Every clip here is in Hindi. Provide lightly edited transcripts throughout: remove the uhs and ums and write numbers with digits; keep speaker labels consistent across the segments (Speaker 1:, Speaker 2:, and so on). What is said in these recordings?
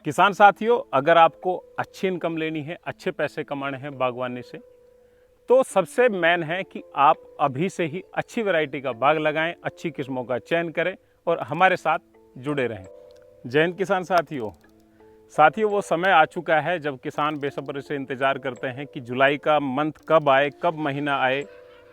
Speaker 1: किसान साथियों, अगर आपको अच्छी इनकम लेनी है, अच्छे पैसे कमाने हैं बागवानी से, तो सबसे मेन है कि आप अभी से ही अच्छी वैरायटी का बाग लगाएं, अच्छी किस्मों का चयन करें और हमारे साथ जुड़े रहें। जय हिंद किसान साथियों, वो समय आ चुका है जब किसान बेसब्री से इंतज़ार करते हैं कि जुलाई का मंथ कब आए, कब महीना आए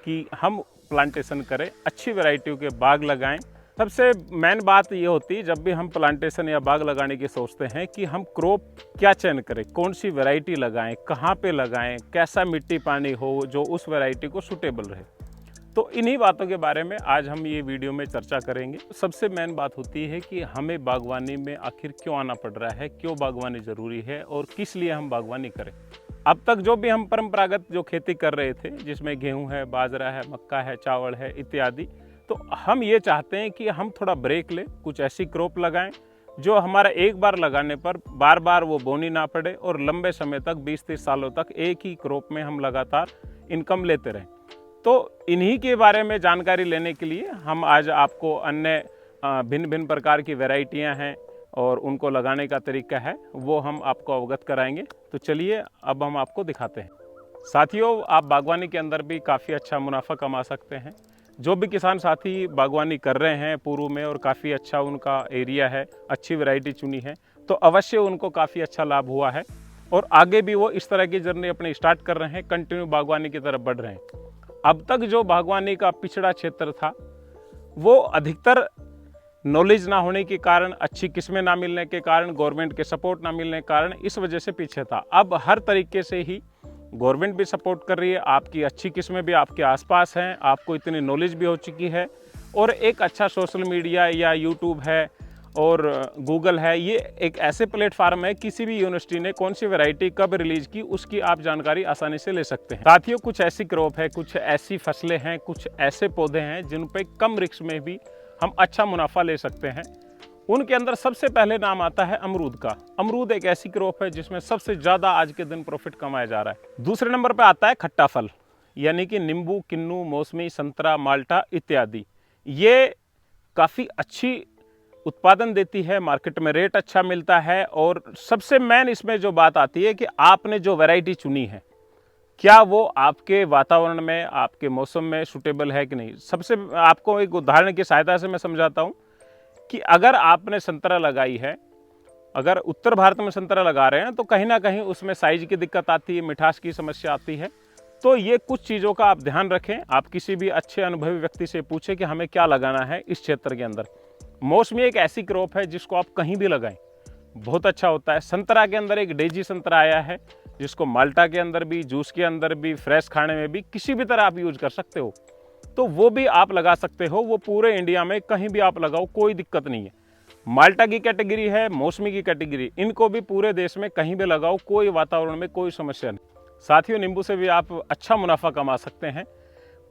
Speaker 1: कि हम प्लांटेशन करें, अच्छी वैरायटियों के बाग लगाएं। सबसे मेन बात ये होती है जब भी हम प्लांटेशन या बाग लगाने की सोचते हैं कि हम क्रॉप क्या चयन करें, कौन सी वैरायटी लगाएं, कहाँ पे लगाएं, कैसा मिट्टी पानी हो जो उस वैरायटी को सूटेबल रहे। तो इन्हीं बातों के बारे में आज हम ये वीडियो में चर्चा करेंगे। सबसे मेन बात होती है कि हमें बागवानी में आखिर क्यों आना पड़ रहा है, क्यों बागवानी ज़रूरी है और किस लिए हम बागवानी करें। अब तक जो भी हम परंपरागत जो खेती कर रहे थे, जिसमें गेहूं है, बाजरा है, मक्का है, चावल है इत्यादि, तो हम ये चाहते हैं कि हम थोड़ा ब्रेक लें, कुछ ऐसी क्रॉप लगाएं जो हमारा एक बार लगाने पर बार बार वो बोनी ना पड़े और लंबे समय तक 20-30 सालों तक एक ही क्रॉप में हम लगातार इनकम लेते रहें। तो इन्हीं के बारे में जानकारी लेने के लिए हम आज आपको अन्य भिन्न भिन्न प्रकार की वैरायटियां हैं और उनको लगाने का तरीका है वो हम आपको अवगत कराएंगे। तो चलिए अब हम आपको दिखाते हैं। साथियों, आप बागवानी के अंदर भी काफ़ी अच्छा मुनाफा कमा सकते हैं। जो भी किसान साथी बागवानी कर रहे हैं पूर्व में और काफ़ी अच्छा उनका एरिया है, अच्छी वैरायटी चुनी है, तो अवश्य उनको काफ़ी अच्छा लाभ हुआ है और आगे भी वो इस तरह की जर्नी अपनी स्टार्ट कर रहे हैं, कंटिन्यू बागवानी की तरफ बढ़ रहे हैं। अब तक जो बागवानी का पिछड़ा क्षेत्र था वो अधिकतर नॉलेज ना होने के कारण, अच्छी किस्में ना मिलने के कारण, गवर्नमेंट के सपोर्ट ना मिलने के कारण इस वजह से पीछे था। अब हर तरीके से ही गवर्नमेंट भी सपोर्ट कर रही है, आपकी अच्छी किस्में भी आपके आसपास हैं, आपको इतनी नॉलेज भी हो चुकी है और एक अच्छा सोशल मीडिया या यूट्यूब है और गूगल है, ये एक ऐसे प्लेटफार्म है, किसी भी यूनिवर्सिटी ने कौन सी वैरायटी कब रिलीज की उसकी आप जानकारी आसानी से ले सकते हैं। साथियों, कुछ ऐसी क्रॉप है, कुछ ऐसी फसलें हैं, कुछ ऐसे पौधे हैं जिन पे कम रिस्क में भी हम अच्छा मुनाफा ले सकते हैं। उनके अंदर सबसे पहले नाम आता है अमरूद का। अमरूद एक ऐसी क्रॉप है जिसमें सबसे ज़्यादा आज के दिन प्रॉफिट कमाया जा रहा है। दूसरे नंबर पे आता है खट्टा फल, यानी कि नींबू, किन्नू, मौसमी, संतरा, माल्टा इत्यादि। ये काफ़ी अच्छी उत्पादन देती है, मार्केट में रेट अच्छा मिलता है और सबसे मेन इसमें जो बात आती है कि आपने जो वैरायटी चुनी है क्या वो आपके वातावरण में, आपके मौसम में सूटेबल है कि नहीं। सबसे आपको एक उदाहरण की सहायता से मैं समझाता हूँ कि अगर आपने संतरा लगाई है, अगर उत्तर भारत में संतरा लगा रहे हैं तो कहीं ना कहीं उसमें साइज की दिक्कत आती है, मिठास की समस्या आती है। तो ये कुछ चीज़ों का आप ध्यान रखें। आप किसी भी अच्छे अनुभवी व्यक्ति से पूछें कि हमें क्या लगाना है इस क्षेत्र के अंदर। मौसमी एक ऐसी क्रॉप है जिसको आप कहीं भी लगाएं, बहुत अच्छा होता है। संतरा के अंदर एक डेजी संतरा आया है जिसको माल्टा के अंदर भी, जूस के अंदर भी, फ्रेश खाने में भी, किसी भी तरह आप यूज कर सकते हो, तो वो भी आप लगा सकते हो। वो पूरे इंडिया में कहीं भी आप लगाओ, कोई दिक्कत नहीं है। माल्टा की कैटेगरी है, मौसमी की कैटेगरी, इनको भी पूरे देश में कहीं भी लगाओ, कोई वातावरण में कोई समस्या नहीं। साथियों, नींबू से भी आप अच्छा मुनाफा कमा सकते हैं।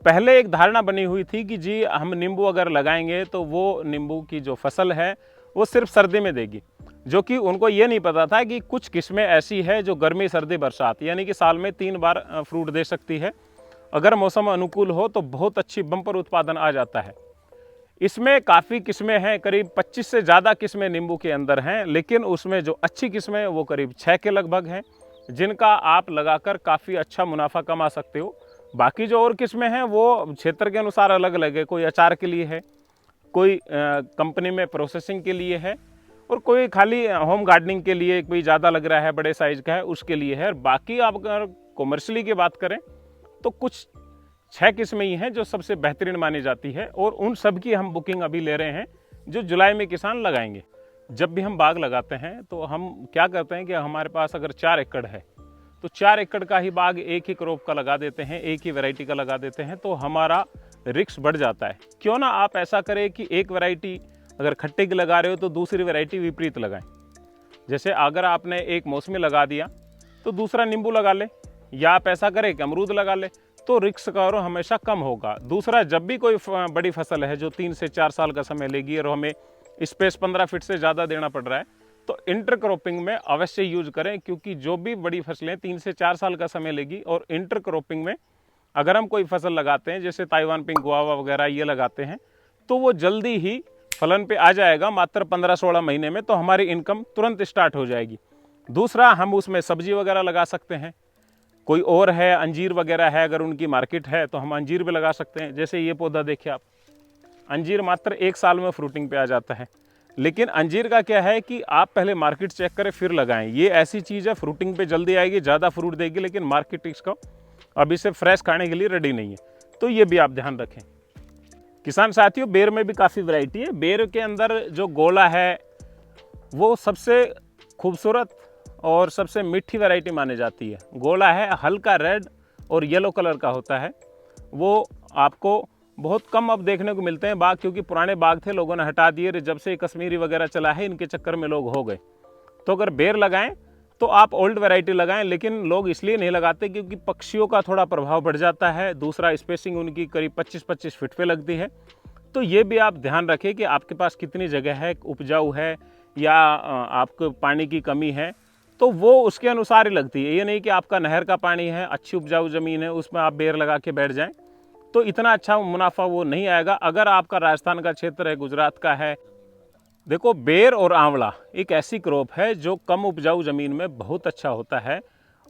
Speaker 1: पहले एक धारणा बनी हुई थी कि जी हम नींबू अगर लगाएंगे तो वो नींबू की जो फसल है वो सिर्फ सर्दी में देगी, जो कि उनको ये नहीं पता था कि कुछ किस्में ऐसी है जो गर्मी, सर्दी, बरसात यानी कि साल में 3 बार फ्रूट दे सकती है। अगर मौसम अनुकूल हो तो बहुत अच्छी बम्पर उत्पादन आ जाता है। इसमें काफ़ी किस्में हैं, करीब 25 से ज़्यादा किस्में नींबू के अंदर हैं, लेकिन उसमें जो अच्छी किस्में वो करीब 6 के लगभग हैं, जिनका आप लगाकर काफ़ी अच्छा मुनाफा कमा सकते हो। बाकी जो और किस्में हैं वो क्षेत्र के अनुसार अलग अलग है। कोई अचार के लिए है, कोई कंपनी में प्रोसेसिंग के लिए है और कोई खाली होम गार्डनिंग के लिए, कोई ज़्यादा लग रहा है, बड़े साइज़ का है, उसके लिए है। बाकी आप अगर कॉमर्शियली की बात करें तो कुछ 6 किस्में ही हैं जो सबसे बेहतरीन मानी जाती है और उन सब की हम बुकिंग अभी ले रहे हैं जो जुलाई में किसान लगाएंगे। जब भी हम बाग लगाते हैं तो हम क्या करते हैं कि हमारे पास अगर 4 एकड़ है तो 4 एकड़ का ही बाग एक ही क्रॉप का लगा देते हैं, एक ही वैरायटी का लगा देते हैं, तो हमारा रिस्क बढ़ जाता है। क्यों ना आप ऐसा करें कि एक वैरायटी अगर खट्टे की लगा रहे हो तो दूसरी वैरायटी विपरीत लगाएं। जैसे अगर आपने एक मौसमी लगा दिया तो दूसरा नींबू लगा ले, या आप ऐसा करें कि अमरूद लगा ले, तो रिस्क का हमेशा कम होगा। दूसरा, जब भी कोई बड़ी फसल है जो 3 से 4 साल का समय लेगी और हमें स्पेस 15 फीट से ज़्यादा देना पड़ रहा है, तो इंटरक्रॉपिंग में अवश्य यूज करें, क्योंकि जो भी बड़ी फसलें 3 से 4 साल का समय लेगी और इंटरक्रॉपिंग में अगर हम कोई फसल लगाते हैं, जैसे ताइवान पिंक गुआवा वगैरह ये लगाते हैं, तो वो जल्दी ही फलन पे आ जाएगा मात्र 15-16 महीने में, तो हमारी इनकम तुरंत स्टार्ट हो जाएगी। दूसरा, हम उसमें सब्जी वगैरह लगा सकते हैं। कोई और है, अंजीर वगैरह है, अगर उनकी मार्केट है तो हम अंजीर भी लगा सकते हैं। जैसे ये पौधा देखिए आप, अंजीर मात्र 1 साल में फ्रूटिंग पे आ जाता है। लेकिन अंजीर का क्या है कि आप पहले मार्केट चेक करें फिर लगाएं। ये ऐसी चीज़ है, फ्रूटिंग पे जल्दी आएगी, ज़्यादा फ्रूट देगी, लेकिन मार्केट इसका अभी से फ्रेश खाने के लिए रेडी नहीं है, तो ये भी आप ध्यान रखें। किसान साथियों, बेर में भी काफ़ी वैरायटी है। बेर के अंदर जो गोला है वो सबसे खूबसूरत और सबसे मीठी वैरायटी मानी जाती है। गोला है, हल्का रेड और येलो कलर का होता है। वो आपको बहुत कम अब देखने को मिलते हैं बाग, क्योंकि पुराने बाग थे, लोगों ने हटा दिए। जब से कश्मीरी वगैरह चला है, इनके चक्कर में लोग हो गए। तो अगर बेर लगाएं तो आप ओल्ड वैरायटी लगाएं, लेकिन लोग इसलिए नहीं लगाते क्योंकि पक्षियों का थोड़ा प्रभाव बढ़ जाता है। दूसरा, स्पेसिंग उनकी करीब 25-25 फीट पे लगती है। तो ये भी आप ध्यान रखें कि आपके पास कितनी जगह है, उपजाऊ है या आपको पानी की कमी है, तो वो उसके अनुसार ही लगती है। ये नहीं कि आपका नहर का पानी है, अच्छी उपजाऊ ज़मीन है, उसमें आप बेर लगा के बैठ जाएं तो इतना अच्छा मुनाफा वो नहीं आएगा। अगर आपका राजस्थान का क्षेत्र है, गुजरात का है, देखो बेर और आंवला एक ऐसी क्रॉप है जो कम उपजाऊ ज़मीन में बहुत अच्छा होता है,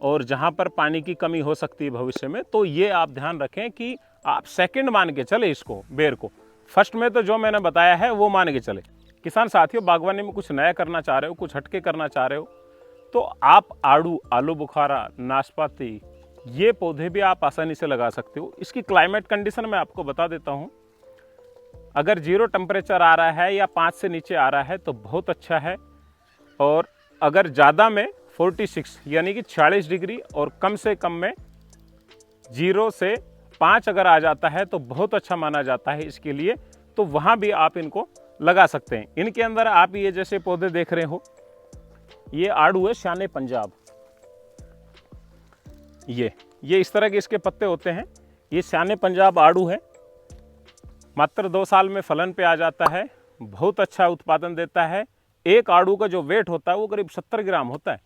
Speaker 1: और जहाँ पर पानी की कमी हो सकती है भविष्य में, तो ये आप ध्यान रखें कि आप सेकंड मान के चले इसको, बेर को। फर्स्ट में तो जो मैंने बताया है वो मान के चले। किसान साथियों, बागवानी में कुछ नया करना चाह रहे हो, कुछ हटके करना चाह रहे हो, तो आप आड़ू, आलू बुखारा, नाशपाती, ये पौधे भी आप आसानी से लगा सकते हो। इसकी क्लाइमेट कंडीशन मैं आपको बता देता हूँ। अगर 0 टेम्परेचर आ रहा है या 5 से नीचे आ रहा है तो बहुत अच्छा है, और अगर ज़्यादा में 46 यानी कि 46 डिग्री और कम से कम में 0 से 5 अगर आ जाता है तो बहुत अच्छा माना जाता है इसके लिए। तो वहाँ भी आप इनको लगा सकते हैं। इनके अंदर आप ये जैसे पौधे देख रहे हो, ये आड़ू है शान पंजाब। ये इस तरह के इसके पत्ते होते हैं। ये शान पंजाब आड़ू है, मात्र 2 साल में फलन पे आ जाता है, बहुत अच्छा उत्पादन देता है। एक आड़ू का जो वेट होता है वो करीब 70 ग्राम होता है।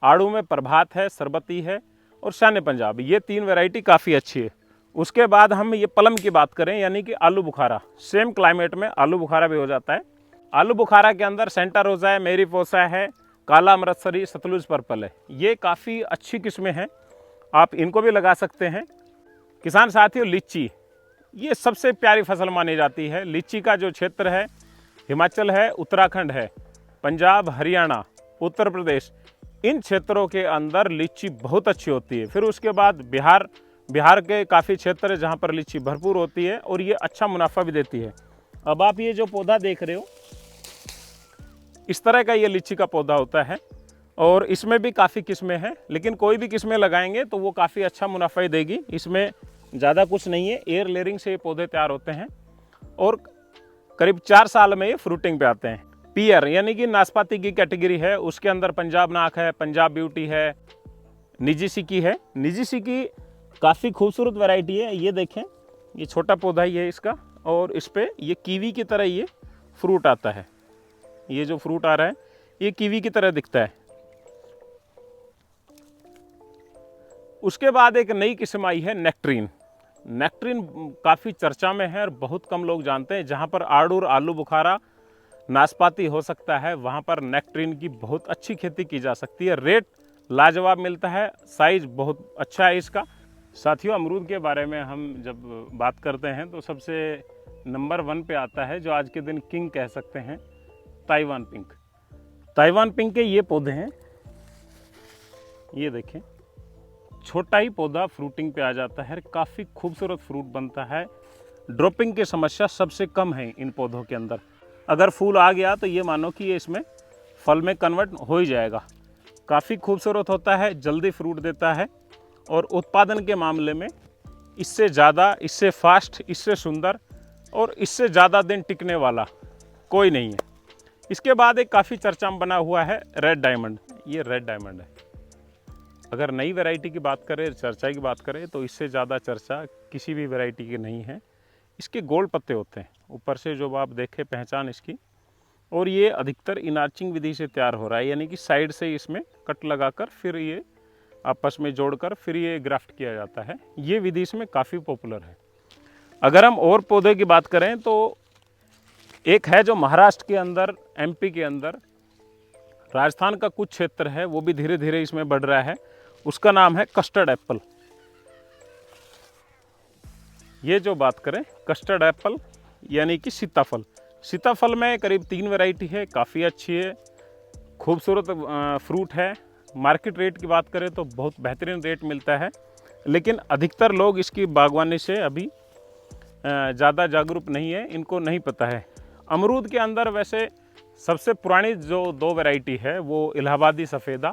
Speaker 1: आड़ू में प्रभात है, सरबती है और शान पंजाब, ये 3 वैरायटी काफ़ी अच्छी है। उसके बाद हम ये पलम की बात करें, यानी कि आलू बुखारा, सेम क्लाइमेट में आलू बुखारा भी हो जाता है। आलू बुखारा के अंदर सेंटा रोजा है, मेरीपोसा है, काला अमृतसरी, सतलुज पर्पल है। ये काफ़ी अच्छी किस्में हैं, आप इनको भी लगा सकते हैं। किसान साथियों, लीची ये सबसे प्यारी फसल मानी जाती है। लीची का जो क्षेत्र है, हिमाचल है, उत्तराखंड है, पंजाब, हरियाणा, उत्तर प्रदेश, इन क्षेत्रों के अंदर लीची बहुत अच्छी होती है। फिर उसके बाद बिहार के काफ़ी क्षेत्र है जहाँ पर लीची भरपूर होती है और ये अच्छा मुनाफा भी देती है। अब आप ये जो पौधा देख रहे हो, इस तरह का ये लीची का पौधा होता है, और इसमें भी काफ़ी किस्में हैं, लेकिन कोई भी किस्में लगाएंगे तो वो काफ़ी अच्छा मुनाफा ही देगी। इसमें ज़्यादा कुछ नहीं है, एयर लेयरिंग से ये पौधे तैयार होते हैं और करीब 4 साल में ये फ्रूटिंग पे आते हैं। पियर यानी कि नाशपाती की कैटेगरी है, उसके अंदर पंजाब नाक है, पंजाब ब्यूटी है, निजी सिकी है। निजी सिकी काफ़ी खूबसूरत वैरायटी है। ये देखें, ये छोटा पौधा ही है इसका, और इस पर ये कीवी की तरह ये फ्रूट आता है। ये जो फ्रूट आ रहा है ये कीवी की तरह दिखता है। उसके बाद एक नई किस्म आई है नेक्ट्रीन। नेक्ट्रीन काफ़ी चर्चा में है और बहुत कम लोग जानते हैं। जहाँ पर आड़ू और आलू बुखारा, नाशपाती हो सकता है, वहाँ पर नेक्ट्रीन की बहुत अच्छी खेती की जा सकती है। रेट लाजवाब मिलता है, साइज बहुत अच्छा है इसका। साथियों, अमरूद के बारे में हम जब बात करते हैं तो सबसे नंबर 1 पे आता है, जो आज के दिन किंग कह सकते हैं, ताइवान पिंक। ताइवान पिंक के ये पौधे हैं, ये देखें, छोटा ही पौधा फ्रूटिंग पे आ जाता है, काफ़ी खूबसूरत फ्रूट बनता है। ड्रॉपिंग की समस्या सबसे कम है इन पौधों के अंदर। अगर फूल आ गया तो ये मानो कि ये इसमें फल में कन्वर्ट हो ही जाएगा। काफ़ी खूबसूरत होता है, जल्दी फ्रूट देता है, और उत्पादन के मामले में इससे ज़्यादा, इससे फास्ट, इससे सुंदर और इससे ज़्यादा दिन टिकने वाला कोई नहीं है। इसके बाद एक काफ़ी चर्चा में बना हुआ है रेड डायमंड। ये रेड डायमंड है। अगर नई वैरायटी की बात करें, चर्चा की बात करें, तो इससे ज़्यादा चर्चा किसी भी वैरायटी की नहीं है। इसके गोल पत्ते होते हैं ऊपर से, जो आप देखें पहचान इसकी, और ये अधिकतर इनार्चिंग विधि से तैयार हो रहा है, यानी कि साइड से इसमें कट लगाकर फिर ये आपस में जोड़कर फिर ये ग्राफ्ट किया जाता है। ये विधि इसमें काफ़ी पॉपुलर है। अगर हम और पौधे की बात करें तो एक है जो महाराष्ट्र के अंदर, एमपी के अंदर, राजस्थान का कुछ क्षेत्र है, वो भी धीरे धीरे इसमें बढ़ रहा है। उसका नाम है कस्टर्ड एप्पल। ये जो बात करें कस्टर्ड एप्पल यानी कि सीताफल, सीताफल में करीब 3 वैरायटी है, काफ़ी अच्छी है, खूबसूरत फ्रूट है। मार्केट रेट की बात करें तो बहुत बेहतरीन रेट मिलता है, लेकिन अधिकतर लोग इसकी बागवानी से अभी ज़्यादा जागरूक नहीं है, इनको नहीं पता है। अमरूद के अंदर वैसे सबसे पुरानी जो 2 वैरायटी है वो इलाहाबादी सफ़ेदा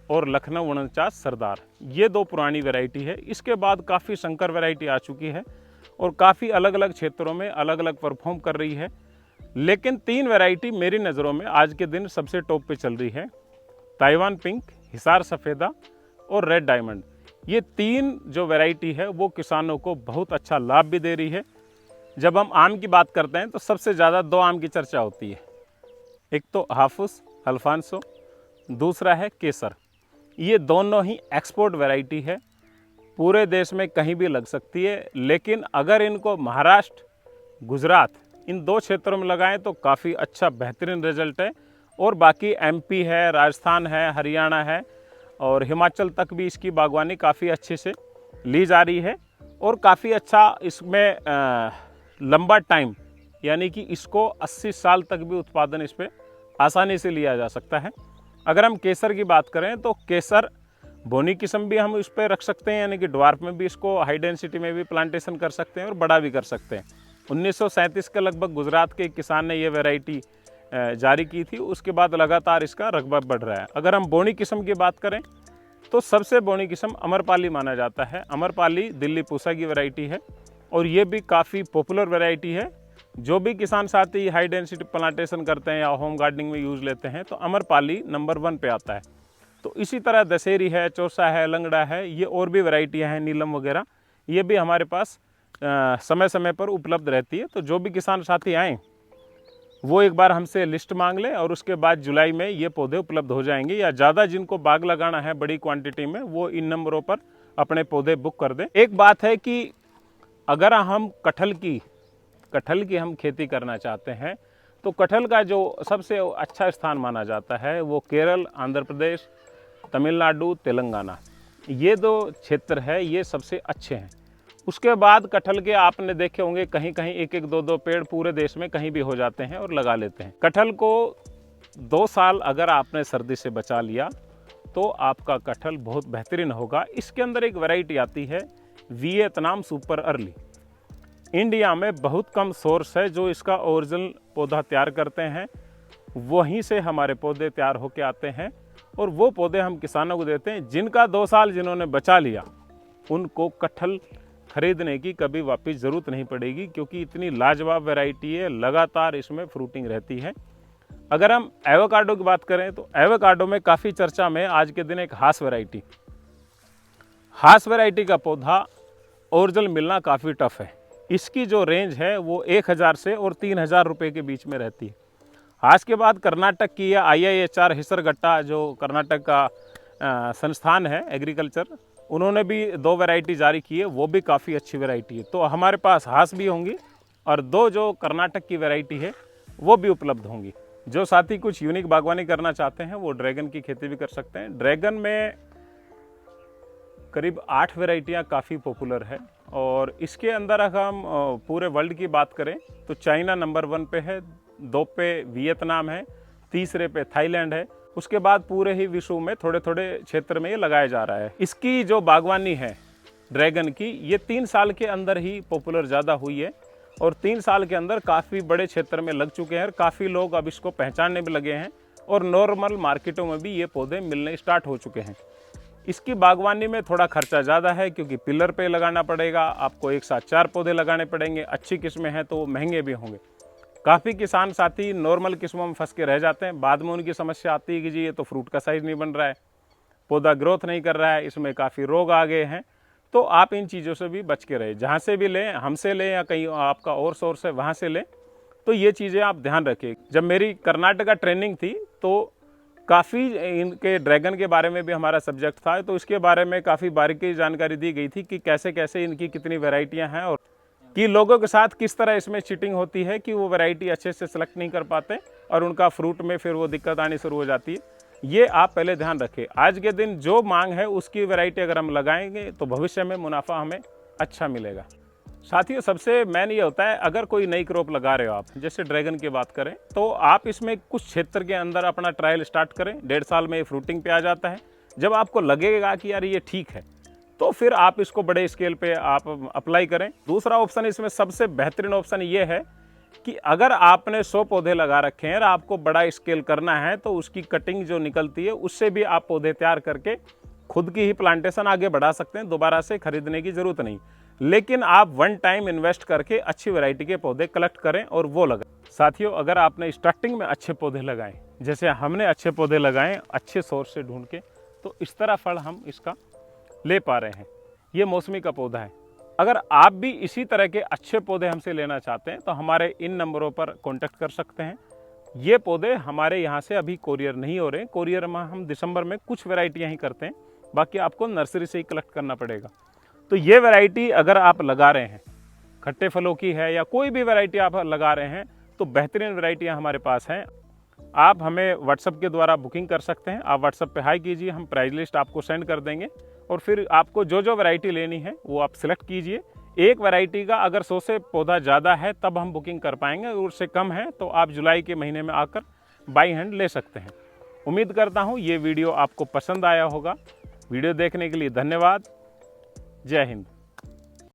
Speaker 1: और लखनऊ 49 सरदार, ये 2 पुरानी वैरायटी है। इसके बाद काफ़ी संकर वैरायटी आ चुकी है और काफ़ी अलग अलग क्षेत्रों में अलग अलग परफॉर्म कर रही है। लेकिन 3 वैरायटी मेरी नज़रों में आज के दिन सबसे टॉप पे चल रही है, ताइवान पिंक, हिसार सफ़ेदा और रेड डायमंड। ये 3 जो वैरायटी है वो किसानों को बहुत अच्छा लाभ भी दे रही है। जब हम आम की बात करते हैं तो सबसे ज़्यादा 2 आम की चर्चा होती है, एक तो हाफूस अल्फांसो, दूसरा है केसर। ये दोनों ही एक्सपोर्ट वैरायटी है, पूरे देश में कहीं भी लग सकती है, लेकिन अगर इनको महाराष्ट्र, गुजरात इन 2 क्षेत्रों में लगाएं तो काफ़ी अच्छा बेहतरीन रिजल्ट है। और बाकी एमपी है, राजस्थान है, हरियाणा है और हिमाचल तक भी इसकी बागवानी काफ़ी अच्छे से ली जा रही है और काफ़ी अच्छा इसमें लंबा टाइम, यानी कि इसको 80 साल तक भी उत्पादन इस पर आसानी से लिया जा सकता है। अगर हम केसर की बात करें तो केसर बोनी किस्म भी हम इस पर रख सकते हैं, यानी कि ड्वार्फ में भी इसको हाई डेंसिटी में भी प्लांटेशन कर सकते हैं और बड़ा भी कर सकते हैं। 1937 के लगभग गुजरात के एक किसान ने ये वैरायटी जारी की थी, उसके बाद लगातार इसका रकबा बढ़ रहा है। अगर हम बोनी किस्म की बात करें तो सबसे बोनी किस्म अमरपाली माना जाता है। अमरपाली दिल्ली पूसा की वैरायटी है और ये भी काफ़ी पॉपुलर वैरायटी है। जो भी किसान साथी हाई डेंसिटी प्लांटेशन करते हैं या होम गार्डनिंग में यूज़ लेते हैं तो अमरपाली नंबर 1 पे आता है। तो इसी तरह दशहरी है, चौसा है, लंगड़ा है, ये और भी वैरायटियाँ हैं, नीलम वगैरह, ये भी हमारे पास समय समय पर उपलब्ध रहती है। तो जो भी किसान साथी आएँ वो एक बार हमसे लिस्ट मांग लें और उसके बाद जुलाई में ये पौधे उपलब्ध हो जाएंगे। या ज़्यादा जिनको बाग लगाना है बड़ी क्वांटिटी में, वो इन नंबरों पर अपने पौधे बुक कर दें। एक बात है कि अगर हम कटहल की हम खेती करना चाहते हैं तो कटहल का जो सबसे अच्छा स्थान माना जाता है वो केरल, आंध्र प्रदेश, तमिलनाडु, तेलंगाना, ये 2 क्षेत्र है, ये सबसे अच्छे हैं। उसके बाद कटहल के आपने देखे होंगे कहीं कहीं 1-1, 2-2 पेड़ पूरे देश में कहीं भी हो जाते हैं और लगा लेते हैं। कटहल को 2 साल अगर आपने सर्दी से बचा लिया तो आपका कटहल बहुत बेहतरीन होगा। इसके अंदर एक वैरायटी आती है वियतनाम सुपर अर्ली। इंडिया में बहुत कम सोर्स है जो इसका ओरिजिनल पौधा तैयार करते हैं, वहीं से हमारे पौधे तैयार होके आते हैं और वो पौधे हम किसानों को देते हैं। जिनका 2 साल जिन्होंने बचा लिया उनको कटहल खरीदने की कभी वापस ज़रूरत नहीं पड़ेगी, क्योंकि इतनी लाजवाब वैरायटी है, लगातार इसमें फ्रूटिंग रहती है। अगर हम एवोकाडो की बात करें तो एवोकाडो में काफ़ी चर्चा में आज के दिन एक हास वैरायटी का पौधा ओरिजिनल मिलना काफ़ी टफ है। इसकी जो रेंज है वो 1000 से और 3000 रुपये के बीच में रहती है। हास के बाद कर्नाटक की या IIHR हिसरगट्टा जो कर्नाटक का संस्थान है एग्रीकल्चर, उन्होंने भी 2 वैरायटी जारी की है, वो भी काफ़ी अच्छी वैरायटी है। तो हमारे पास हास भी होंगी और 2 जो कर्नाटक की वैरायटी है वो भी उपलब्ध होंगी। जो साथी कुछ यूनिक बागवानी करना चाहते हैं वो ड्रैगन की खेती भी कर सकते हैं। ड्रैगन में करीब 8 वैरायटियाँ काफ़ी पॉपुलर है और इसके अंदर अगर हम पूरे वर्ल्ड की बात करें तो चाइना नंबर 1 पे है, 2 पे वियतनाम है, तीसरे पे थाईलैंड है। उसके बाद पूरे ही विश्व में थोड़े थोड़े क्षेत्र में ये लगाया जा रहा है। इसकी जो बागवानी है ड्रैगन की, ये 3 साल के अंदर ही पॉपुलर ज़्यादा हुई है और 3 साल के अंदर काफ़ी बड़े क्षेत्र में लग चुके हैं और काफ़ी लोग अब इसको पहचानने भी लगे हैं और नॉर्मल मार्केटों में भी ये पौधे मिलने स्टार्ट हो चुके हैं। इसकी बागवानी में थोड़ा खर्चा ज़्यादा है क्योंकि पिलर पे लगाना पड़ेगा, आपको एक साथ 4 पौधे लगाने पड़ेंगे। अच्छी किस्में हैं तो महंगे भी होंगे। काफ़ी किसान साथी नॉर्मल किस्मों में फंस के रह जाते हैं, बाद में उनकी समस्या आती है कि जी ये तो फ्रूट का साइज़ नहीं बन रहा है, पौधा ग्रोथ नहीं कर रहा है, इसमें काफ़ी रोग आ गए हैं। तो आप इन चीज़ों से भी बच के रहे, जहाँ से भी लें, हमसे लें या कहीं आपका और सोर्स है वहाँ से लें, तो ये चीज़ें आप ध्यान रखें। जब मेरी कर्नाटका ट्रेनिंग थी तो काफ़ी इनके ड्रैगन के बारे में भी हमारा सब्जेक्ट था, तो इसके बारे में काफ़ी बारीकी जानकारी दी गई थी कि कैसे कैसे इनकी कितनी वैरायटियाँ हैं और कि लोगों के साथ किस तरह इसमें चीटिंग होती है कि वो वैरायटी अच्छे से सेलेक्ट नहीं कर पाते और उनका फ्रूट में फिर वो दिक्कत आनी शुरू हो जाती है। ये आप पहले ध्यान रखें। आज के दिन जो मांग है उसकी वैरायटी अगर हम लगाएंगे तो भविष्य में मुनाफा हमें अच्छा मिलेगा। साथियों, सबसे मेन ये होता है, अगर कोई नई क्रॉप लगा रहे हो आप, जैसे ड्रैगन की बात करें, तो आप इसमें कुछ क्षेत्र के अंदर अपना ट्रायल स्टार्ट करें। 1.5 साल में ये फ्रूटिंग पे आ जाता है। जब आपको लगेगा कि यार ये ठीक है, तो फिर आप इसको बड़े स्केल पे आप अप्लाई करें। दूसरा ऑप्शन, इसमें सबसे बेहतरीन ऑप्शन ये है कि अगर आपने 100 पौधे लगा रखे हैं और आपको बड़ा स्केल करना है, तो उसकी कटिंग जो निकलती है उससे भी आप पौधे तैयार करके खुद की ही प्लांटेशन आगे बढ़ा सकते हैं। दोबारा से खरीदने की जरूरत नहीं, लेकिन आप वन टाइम इन्वेस्ट करके अच्छी वैरायटी के पौधे कलेक्ट करें और वो लगाएं। साथियों, अगर आपने स्टार्टिंग में अच्छे पौधे लगाए, जैसे हमने अच्छे पौधे लगाए अच्छे सोर्स से ढूंढ के, तो इस तरह फल हम इसका ले पा रहे हैं। ये मौसमी का पौधा है। अगर आप भी इसी तरह के अच्छे पौधे हमसे लेना चाहते हैं तो हमारे इन नंबरों पर कांटेक्ट कर सकते हैं। ये पौधे हमारे यहाँ से अभी कोरियर नहीं हो रहे। कोरियर में हम दिसंबर में कुछ वैरायटियाँ ही करते हैं, बाकी आपको नर्सरी से ही कलेक्ट करना पड़ेगा। तो ये वैरायटी अगर आप लगा रहे हैं, खट्टे फलों की है या कोई भी वैरायटी आप लगा रहे हैं, तो बेहतरीन वैरायटियाँ हमारे पास हैं। आप हमें व्हाट्सएप के द्वारा बुकिंग कर सकते हैं। आप व्हाट्सएप पे हाई कीजिए, हम प्राइस लिस्ट आपको सेंड कर देंगे और फिर आपको जो जो वैरायटी लेनी है वो आप सिलेक्ट कीजिए। एक वैरायटी का अगर 100 से पौधा ज़्यादा है तब हम बुकिंग कर पाएंगे, और उससे कम है तो आप जुलाई के महीने में आकर बाई हैंड ले सकते हैं। उम्मीद करता हूँ ये वीडियो आपको पसंद आया होगा। वीडियो देखने के लिए धन्यवाद। जय हिंद।